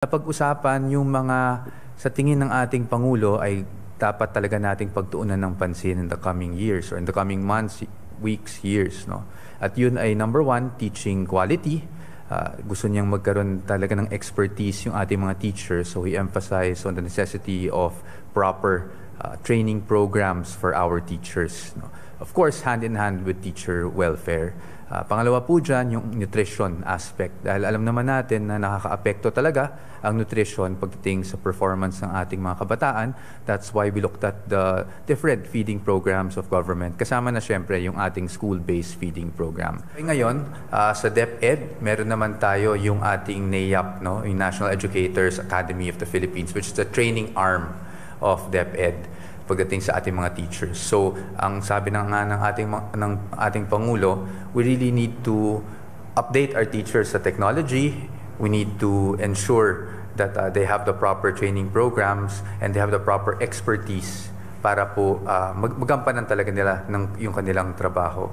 Napag-usapan yung mga sa tingin ng ating Pangulo ay dapat talaga nating pagtuunan ng pansin in the coming years or in the coming months, weeks, years. No? At yun ay number one, teaching quality. Gusto niyang magkaroon talaga ng expertise yung ating mga teachers. So he emphasized on the necessity of proper training programs for our teachers. No? Of course, hand in hand with teacher welfare. Pangalawa po dyan, yung nutrition aspect. Dahil alam naman natin na nakaka-apekto talaga ang nutrition pagdating sa performance ng ating mga kabataan. That's why we looked at the different feeding programs of government. Kasama na syempre yung ating school-based feeding program. Ngayon, sa DepEd, meron naman tayo yung ating NEAP, no? Yung National Educators Academy of the Philippines, which is the training arm of DepEd pagdating sa ating mga teachers. So, ang sabi ng ating Pangulo, we really need to update our teachers sa technology. We need to ensure that they have the proper training programs and they have the proper expertise para po magampanan talaga nila yung kanilang trabaho.